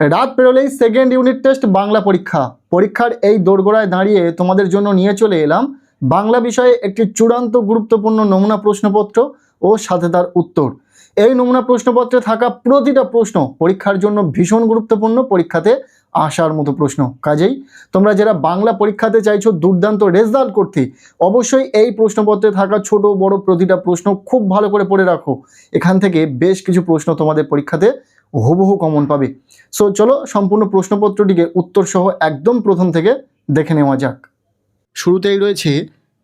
রাত পেরোলেই second unit test Bangla পরীক্ষার এই দোরগোড়ায় দাঁড়িয়ে তোমাদের জন্য নিয়ে চলে এলাম বাংলা বিষয়ে একটি চূড়ান্ত গুরুত্বপূর্ণ নমুনা প্রশ্নপত্র ও সাথে তার উত্তর। এই নমুনা প্রশ্নপত্রে থাকা প্রতিটা প্রশ্ন পরীক্ষার জন্য ভীষণ গুরুত্বপূর্ণ, পরীক্ষাতে আসার মতো প্রশ্ন। কাজেই তোমরা যারা বাংলা পরীক্ষাতে চাইছো দুর্দান্ত রেজাল্ট করতে, অবশ্যই এই প্রশ্নপত্রে থাকা ছোট বড় প্রতিটা প্রশ্ন খুব ভালো করে পড়ে রাখো। এখান থেকে বেশ কিছু প্রশ্ন তোমাদের পরীক্ষাতে হুবহু কমন পাবে। সো চলো সম্পূর্ণ প্রশ্নপত্রটিকে উত্তর সহ একদম প্রথম থেকে দেখে নেওয়া যাক। শুরুতেই রয়েছে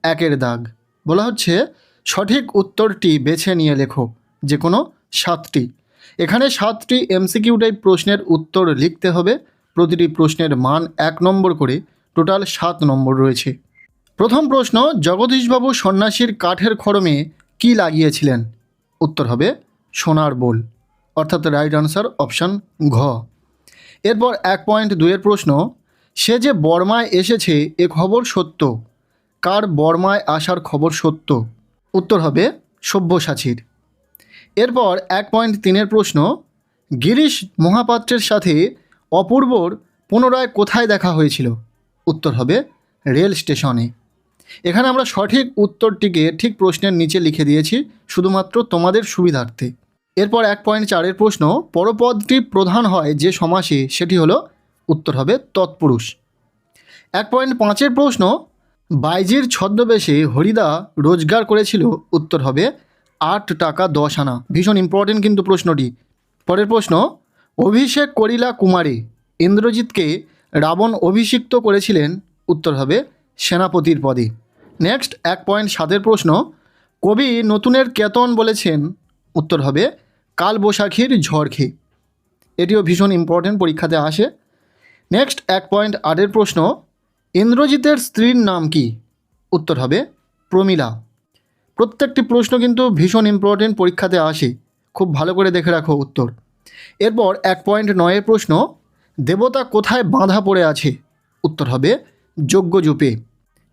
একের দাগ। বলা হচ্ছে সঠিক উত্তরটি বেছে নিয়ে লেখো, যে কোনো 7টি। এখানে 7টি এমসিকিউ টাইপ প্রশ্নের উত্তর লিখতে হবে। প্রতিটি প্রশ্নের মান 1 নম্বর করে, টোটাল 7 নম্বর রয়েছে। প্রথম প্রশ্ন, জগদীশবাবু সন্ন্যাসীর কাঠের খড়মে কি লাগিয়েছিলেন? উত্তর হবে সোনার বোল, অর্থাৎ রাইট আনসার অপশান ঘ। এরপর 1.2 প্রশ্ন, সে যে বর্মায় এসেছে এ খবর সত্য, কার বর্মায় আসার খবর সত্য? উত্তর হবে সব্যসাচীর। এরপর 1.3 প্রশ্ন, গিরিশ মহাপাত্রের সাথে অপূর্বর পুনরায় কোথায় দেখা হয়েছিল? উত্তর হবে রেল স্টেশনে। এখানে আমরা সঠিক উত্তরটিকে ঠিক প্রশ্নের নিচে লিখে দিয়েছি শুধুমাত্র তোমাদের সুবিধার্থে। এরপর 1.4 প্রশ্ন, পরপদটি প্রধান হয় যে সমাসে সেটি হলো? উত্তর হবে তৎপুরুষ। 1.5 প্রশ্ন, বাইজির ছদ্মবেশে হরিদা রোজগার করেছিল? উত্তর হবে 8 টাকা 10 আনা। ভীষণ ইম্পর্টেন্ট কিন্তু প্রশ্নটি। পরের প্রশ্ন, অভিষেক করিলা কুমারী ইন্দ্রজিৎকে রাবণ অভিষিক্ত করেছিলেন? উত্তর হবে সেনাপতির পদে। নেক্সট 1.7 প্রশ্ন, কবি নতুনের কেতন বলেছেন? উত্তর হবে কালবৈশাখীর ঝড় খেয়ে। এটিও ভীষণ ইম্পর্টেন্ট, পরীক্ষাতে আসে। নেক্সট 1.8 প্রশ্ন, ইন্দ্রজিতের স্ত্রীর নাম কি? উত্তর হবে প্রমীলা। প্রত্যেকটি প্রশ্ন কিন্তু ভীষণ ইম্পর্টেন্ট, পরীক্ষাতে আসে, খুব ভালো করে দেখে রাখো উত্তর। এরপর 1.9 প্রশ্ন, দেবতা কোথায় বাঁধা পড়ে আছে? উত্তর হবে যজ্ঞজূপে।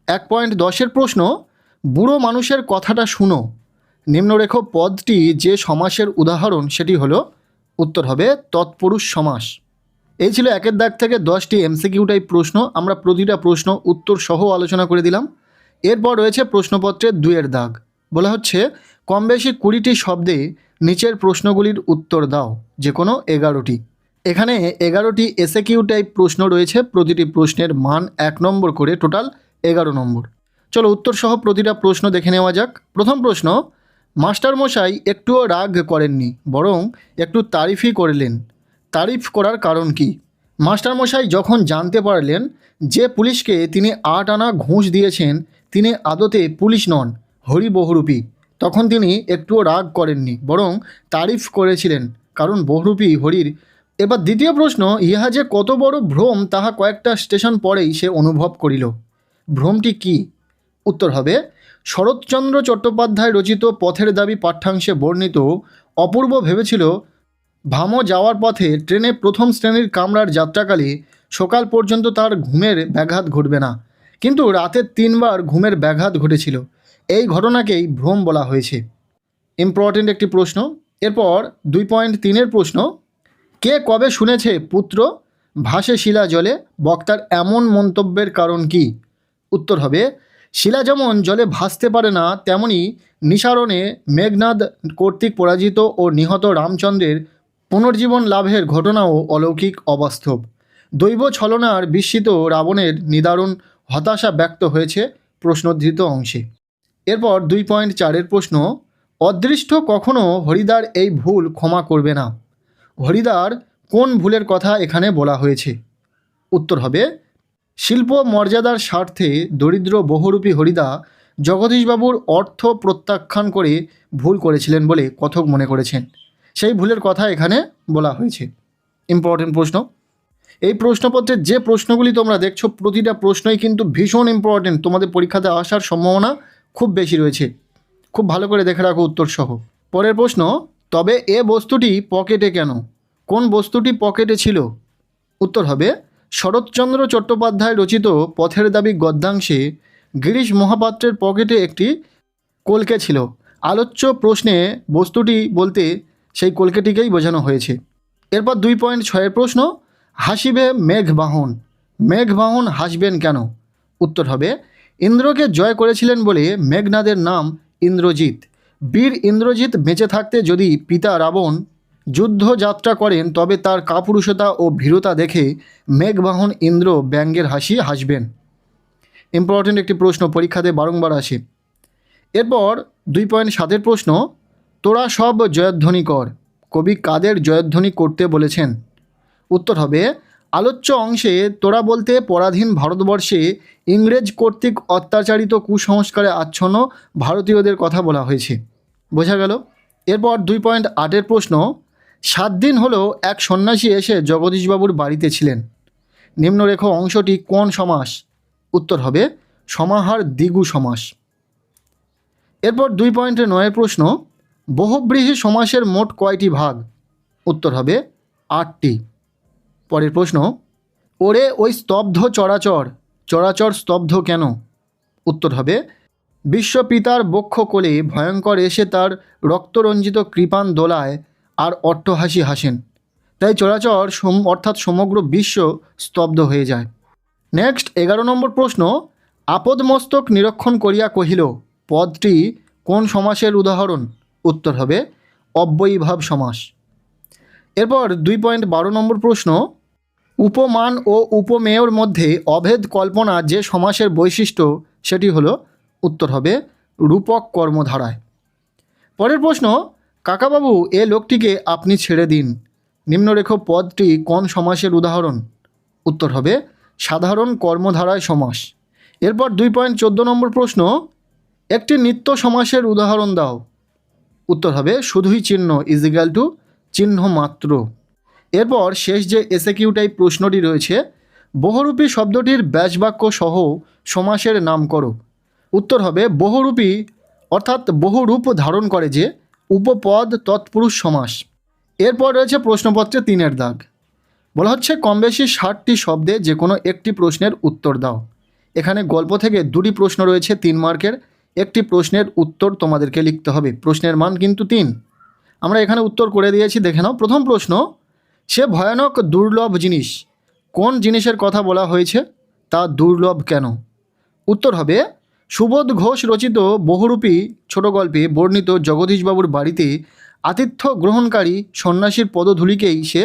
1.10 প্রশ্ন, বুড়ো মানুষের কথাটা শুনো নিম্নরেখ পদটি যে সমাসের উদাহরণ সেটি হলো? উত্তর হবে তৎপুরুষ সমাস। এই ছিল একের দাগ থেকে 10টি এমসিকিউ টাইপ প্রশ্ন। আমরা প্রতিটা প্রশ্ন উত্তর সহ আলোচনা করে দিলাম। এরপর রয়েছে প্রশ্নপত্রের 2-এর দাগ। বলা হচ্ছে কম বেশি 20টি শব্দে নিচের প্রশ্নগুলির উত্তর দাও, যে কোনো 11টি। এখানে 11টি এসএকিউ টাইপ প্রশ্ন রয়েছে, প্রতিটি প্রশ্নের মান 1 নম্বর করে, টোটাল 11 নম্বর। চলো উত্তর সহ প্রতিটা প্রশ্ন দেখে নেওয়া যাক। প্রথম প্রশ্ন, মাস্টারমশাই একটুও রাগ করেননি, বরং একটু তারিফই করলেন। তারিফ করার কারণ কি? মাস্টারমশাই যখন জানতে পারলেন যে পুলিশকে তিনি 8 আনা ঘুষ দিয়েছেন তিনি আদতে পুলিশ নন, হরি বহুরূপী, তখন তিনি একটুও রাগ করেননি, বরং তারিফ করেছিলেন, কারণ বহুরূপী হরির। এবার দ্বিতীয় প্রশ্ন, ইহা যে কত বড় ভ্রম তাহা কয়েকটা স্টেশন পরেই সে অনুভব করিল। ভ্রমটি কি? উত্তর হবে শরৎচন্দ্র চট্টোপাধ্যায় রচিত পথের দাবি পাঠ্যাংশে বর্ণিত অপূর্ব ভেবেছিল ভামো যাওয়ার পথে ট্রেনে প্রথম শ্রেণীর কামরার যাত্রাকালে সকাল পর্যন্ত তার ঘুমের ব্যাঘাত ঘটবে না, কিন্তু রাতে 3 বার ঘুমের ব্যাঘাত ঘটেছিল। এই ঘটনাকেই ভ্রম বলা হয়েছে। ইম্পর্টেন্ট একটি প্রশ্ন। এরপর 2.3 প্রশ্ন, কে কবে শুনেছে পুত্র ভাসে শিলা জলে, বক্তার এমন মন্তব্যের কারণ কি? উত্তর হবে শিলা যেমন জলে ভাসতে পারে না, তেমনি নিসারণে মেঘনাদ কর্তৃক পরাজিত ও নিহত রামচন্দ্রের পুনর্জীবন লাভের ঘটনাও অলৌকিক অবাস্তব। দৈব ছলনার বিস্মিত রাবণের নিদারুণ হতাশা ব্যক্ত হয়েছে প্রশ্নোদ্ধৃত অংশে। এরপর 2.4 প্রশ্ন, অদৃষ্ট কখনো হরিদার এই ভুল ক্ষমা করবে না। হরিদার কোন ভুলের কথা এখানে বলা হয়েছে? উত্তর হবে শিল্প মর্যাদার স্বার্থে দরিদ্র বহুরূপী হরিদা জগদীশবাবুর অর্থ প্রত্যাখ্যান করে ভুল করেছিলেন বলে কথক মনে করেছেন, সেই ভুলের কথা এখানে বলা হয়েছে। ইম্পর্টেন্ট প্রশ্ন। এই প্রশ্নপত্রের যে প্রশ্নগুলি তোমরা দেখছো প্রতিটা প্রশ্নই কিন্তু ভীষণ ইম্পর্টেন্ট, তোমাদের পরীক্ষাতে আসার সম্ভাবনা খুব বেশি রয়েছে, খুব ভালো করে দেখে রাখো উত্তর সহ। পরের প্রশ্ন, তবে এ বস্তুটি পকেটে কেন? কোন বস্তুটি পকেটে ছিল? উত্তর হবে শরৎচন্দ্র চট্টোপাধ্যায় রচিত পথের দাবি গদ্যাংশে গিরিশ মহাপাত্রের পকেটে একটি কলকে ছিল। আলোচ্য প্রশ্নে বস্তুটি বলতে সেই কলকেটিকেই বোঝানো হয়েছে। এরপর 2.6 প্রশ্ন, হাসিবে মেঘবাহন, মেঘবাহন হাসবেন কেন? উত্তর হবে ইন্দ্রকে জয় করেছিলেন বলে মেঘনাদের নাম ইন্দ্রজিৎ। বীর ইন্দ্রজিৎ বেঁচে থাকতে যদি পিতা রাবণ যুদ্ধযাত্রা করেন তবে তার কাপুরুষতা ও ভীরতা দেখে মেঘবাহন ইন্দ্র ব্যঙ্গের হাসি হাসবেন। ইম্পর্টেন্ট একটি প্রশ্ন, পরীক্ষাতে বারংবার আসে। এরপর 2.7 প্রশ্ন, তোরা সব জয়ধ্বনি কর, কবি কাদের জয়ধ্বনি করতে বলেছেন? উত্তর হবে আলোচ্য অংশে তোরা বলতে পরাধীন ভারতবর্ষে ইংরেজ কর্তৃক অত্যাচারিত কুসংস্কারে আচ্ছন্ন ভারতীয়দের কথা বলা হয়েছে। বোঝা গেল? এরপর 2.8 প্রশ্ন, 7 দিন হলো এক সন্ন্যাসী এসে জগদীশবাবুর বাড়িতে ছিলেন, নিম্নরেখ অংশটি কোন সমাস? উত্তর হবে সমাহার দ্বিগু সমাস। এরপর 2.9 প্রশ্ন, বহুব্রীহি সমাসের মোট কয়টি ভাগ? উত্তর হবে 8টি। পরের প্রশ্ন, ওরে ওই স্তব্ধ চরাচর, চরাচর স্তব্ধ কেন? উত্তর হবে বিশ্বপিতার বক্ষ কোলে ভয়ঙ্কর এসে তার রক্তরঞ্জিত কৃপাণ দোলায় আর অট্টহাসি হাসেন, তাই চরাচর অর্থাৎ সমগ্র বিশ্ব স্তব্ধ হয়ে যায়। নেক্সট 11 নম্বর প্রশ্ন, আপদমস্তক নিরীক্ষণ করিয়া কহিল পদটি কোন সমাসের উদাহরণ? উত্তর হবে অব্যয়ীভাব সমাস। এরপর 2.12 নম্বর প্রশ্ন, উপমান ও উপমেয়র মধ্যে অভেদ কল্পনা যে সমাসের বৈশিষ্ট্য সেটি হলো? উত্তর হবে রূপক কর্মধারায়। পরের প্রশ্ন, কাকাবাবু এ লোকটিকে আপনি ছেড়ে দিন, নিম্নরেখ পদটি কোন সমাসের উদাহরণ? উত্তর হবে সাধারণ কর্মধারায় সমাস। এরপর 2.14 নম্বর প্রশ্ন, একটি নিত্য সমাসের উদাহরণ দাও। উত্তর হবে শুধুই চিহ্ন ইজিক্যাল টু চিহ্ন মাত্র। এরপর শেষ যে এসএকিউ টাইপ প্রশ্নটি রয়েছে, বহুরূপী শব্দটির ব্যাসবাক্য সহ সমাসের নাম করো। উত্তর হবে বহুরূপী অর্থাৎ বহুরূপ ধারণ করে যে উপপদ তৎপুরুষ সমাস। এরপর রয়েছে প্রশ্নপত্রে 3-এর দাগ, বলা হচ্ছে কম বেশি 60টি শব্দে যে কোনো একটি প্রশ্নের উত্তর দাও। এখানে গল্প থেকে 2টি প্রশ্ন রয়েছে 3 মার্কের, একটি প্রশ্নের উত্তর তোমাদেরকে লিখতে হবে, প্রশ্নের মান কিন্তু 3। আমরা এখানে উত্তর করে দিয়েছি, দেখে নাও। প্রথম প্রশ্ন, সে ভয়ানক দুর্লভ জিনিস, কোন জিনিসের কথা বলা হয়েছে? তা দুর্লভ কেন? উত্তর হবে সুবোধ ঘোষ রচিত বহুরূপী ছোট গল্পে বর্ণিত জগদীশবাবুর বাড়িতে আতিথ্য গ্রহণকারী সন্ন্যাসীর পদধূলিকেই সে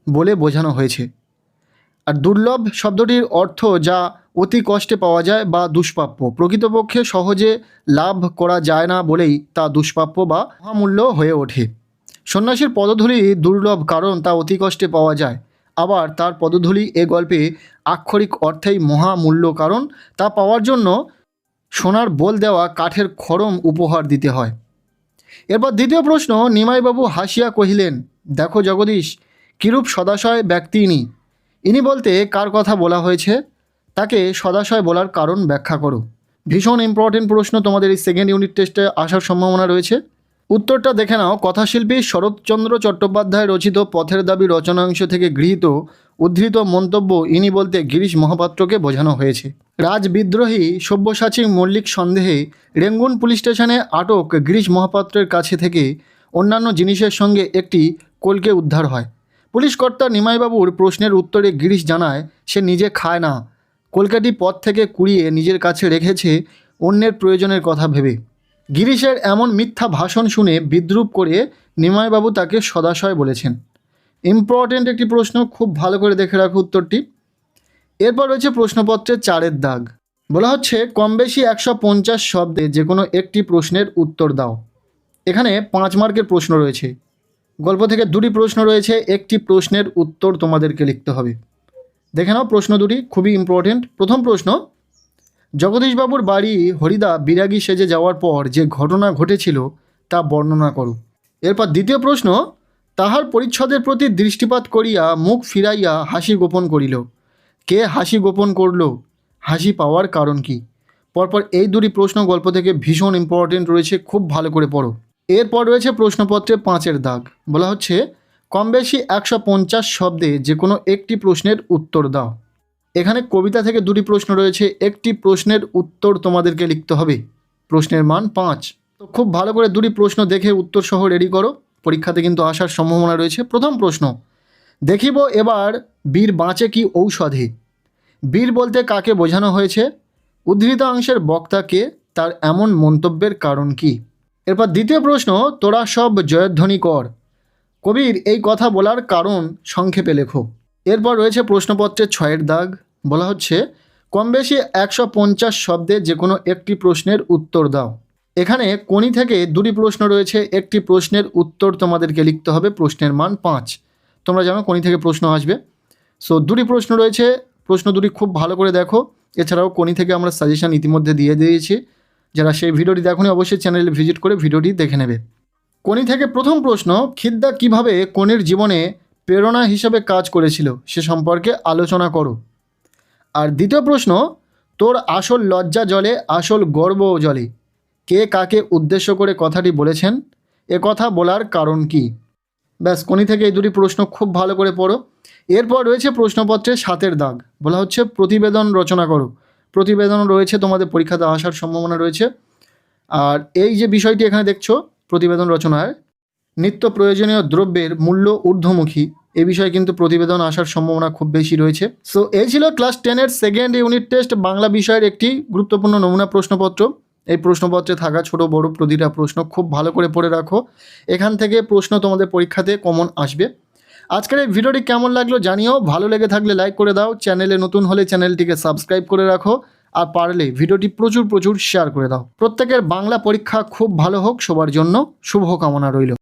বলে বোঝানো হয়েছে। আর দুর্লভ শব্দটির অর্থ যা অতি কষ্টে পাওয়া যায় বা দুষ্প্রাপ্য, প্রকৃতপক্ষে সহজে লাভ করা যায় না বলেই তা দুষ্প্রাপ্য বা মহামূল্য হয়ে ওঠে। সন্ন্যাসীর পদধূলি দুর্লভ কারণ তা অতি কষ্টে পাওয়া যায়, আবার তার পদধূলি এ গল্পে আক্ষরিক অর্থেই মহামূল্য, কারণ তা পাওয়ার জন্য সোনার বোল দেওয়া কাঠের খড়ম উপহার দিতে হয়। এরপর দ্বিতীয় প্রশ্ন, নিমাইবাবু হাসিয়া কহিলেন দেখো জগদীশ, কিরূপ সদাশয় ব্যক্তি ইনি, ইনি বলতে কার কথা বলা হয়েছে? তাকে সদাশয় বলার কারণ ব্যাখ্যা করো। ভীষণ ইম্পর্টেন্ট প্রশ্ন, তোমাদের এই সেকেন্ড ইউনিট টেস্টে আসার সম্ভাবনা রয়েছে। উত্তরটা দেখে নাও। কথাশিল্পী শরৎচন্দ্র চট্টোপাধ্যায় রচিত পথের দাবি রচনাংশ থেকে গৃহীত উদ্ধৃত মন্তব্য ইনি বলতে গিরিশ মহাপাত্রকে বোঝানো হয়েছে। রাজবিদ্রোহী সব্যসাচী মল্লিক সন্দেহে রেঙ্গুন পুলিশ স্টেশনে আটক গিরিশ মহাপাত্রের কাছে থেকে অন্যান্য জিনিসের সঙ্গে একটি কলকে উদ্ধার হয়। পুলিশ কর্তা নিমাইবাবুর প্রশ্নের উত্তরে গিরিশ জানায় সে নিজে খায় না, কলকাটি পথ থেকে কুড়িয়ে নিজের কাছে রেখেছে অন্যের প্রয়োজনের কথা ভেবে। গিরিশের এমন মিথ্যা ভাষণ শুনে বিদ্রূপ করে নিমাইবাবু তাকে সদাশয় বলেছেন। ইম্পর্টেন্ট একটি প্রশ্ন, খুব ভালো করে দেখে রাখো উত্তরটি। এরপর রয়েছে প্রশ্নপত্রের 4-এর দাগ, বলা হচ্ছে কম বেশি 150 শব্দে যে কোনো একটি প্রশ্নের উত্তর দাও। এখানে 5 মার্কের প্রশ্ন রয়েছে, গল্প থেকে 2টি প্রশ্ন রয়েছে, একটি প্রশ্নের উত্তর তোমাদেরকে লিখতে হবে। দেখে নাও প্রশ্ন 2টি, খুবই ইম্পর্টেন্ট। প্রথম প্রশ্ন, জগদীশবাবুর বাড়ি হরিদা বিরাগী সেজে যাওয়ার পর যে ঘটনা ঘটেছিল তা বর্ণনা করো। এরপর দ্বিতীয় প্রশ্ন, তাহার পরিচ্ছদের প্রতি দৃষ্টিপাত করিয়া মুখ ফিরাইয়া হাসি গোপন করিল, কে হাসি গোপন করল, হাসি পাওয়ার কারণ কি? পরপর এই 2টি প্রশ্ন গল্প থেকে ভীষণ ইম্পর্টেন্ট রয়েছে, খুব ভালো করে পড়ো। এরপর রয়েছে প্রশ্নপত্রে 5-এর দাগ, বলা হচ্ছে কম বেশি 150 শব্দে যে কোনো একটি প্রশ্নের উত্তর দাও। এখানে কবিতা থেকে 2টি প্রশ্ন রয়েছে, একটি প্রশ্নের উত্তর তোমাদেরকে লিখতে হবে, প্রশ্নের মান 5। তো খুব ভালো করে 2টি প্রশ্ন দেখে উত্তর সহ রেডি করো, পরীক্ষাতে কিন্তু আসার সম্ভাবনা রয়েছে। প্রথম প্রশ্ন, দেখিব এবার বীর বাঁচে কি ঔষধে? বীর বলতে কাকে বোঝানো হয়েছে? উদ্ধৃতাংশের বক্তাকে, তার এমন মন্তব্যের কারণ কি? এরপর দ্বিতীয় প্রশ্ন, তোরা সব জয়ধ্বনি কর, কবির এই কথা বলার কারণ সংক্ষেপে লেখো। এরপর রয়েছে প্রশ্নপত্রের 6 দাগ, বলা হচ্ছে কম বেশি 150 শব্দে যে কোনো একটি প্রশ্নের উত্তর দাও। এখানে কোনি থেকে 2টি প্রশ্ন রয়েছে, একটি প্রশ্নের উত্তর তোমাদেরকে লিখতে হবে, প্রশ্নের মান 5। তোমরা জানো কোনি থেকে প্রশ্ন আসবে। সো 2টি প্রশ্ন রয়েছে, প্রশ্ন 2টি খুব ভালো করে দেখো। এছাড়াও কোনি থেকে আমরা সাজেশন ইতিমধ্যে দিয়ে দিয়েছি, যারা সেই ভিডিওটি দেখোনি অবশ্যই চ্যানেলে ভিজিট করে ভিডিওটি দেখে নেবে। কোনি থেকে প্রথম প্রশ্ন, খিদ্দা কিভাবে কোনির জীবনে প্রেরণা হিসেবে কাজ করেছিল সে সম্পর্কে আলোচনা করো। আর দ্বিতীয় প্রশ্ন, তোর আসল লজ্জা জলে আসল গর্ব জলে, কে কাকে উদ্দেশ্য করে কথাটি বলেছেন, এ কথা বলার কারণ কি? ব্যাস, কোনি থেকে এই 2টি প্রশ্ন খুব ভালো করে পড়ো। এরপর রয়েছে প্রশ্নপত্রের 7 দাগ, বলা হচ্ছে প্রতিবেদন রচনা করো। প্রতিবেদন রয়েছে, তোমাদের পরীক্ষাতে আসার সম্ভাবনা রয়েছে। আর এই যে বিষয়টি এখানে দেখছো প্রতিবেদন রচনায়, নিত্য প্রয়োজনীয় দ্রব্যের মূল্য ঊর্ধ্বমুখী, এ বিষয়ে কিন্তু প্রতিবেদন আসার সম্ভাবনা খুব বেশি রয়েছে। সো এই ছিল ক্লাস 10-এর সেকেন্ড ইউনিট টেস্ট বাংলা বিষয়ের একটি গুরুত্বপূর্ণ নমুনা প্রশ্নপত্র। এই প্রশ্নপত্রে থাকা ছোট বড় প্রতিটা প্রশ্ন খুব ভালো করে পড়ে রাখো, এখান থেকে প্রশ্ন তোমাদের পরীক্ষাতে কমন আসবে। আজকের এই ভিডিওটি কেমন লাগলো জানিও, ভালো লেগে থাকলে লাইক করে দাও, চ্যানেলে নতুন হলে চ্যানেলটিকে সাবস্ক্রাইব করে রাখো, আর পারলে ভিডিওটি প্রচুর শেয়ার করে দাও। প্রত্যেকের বাংলা পরীক্ষা খুব ভালো হোক, সবার জন্য শুভকামনা রইল।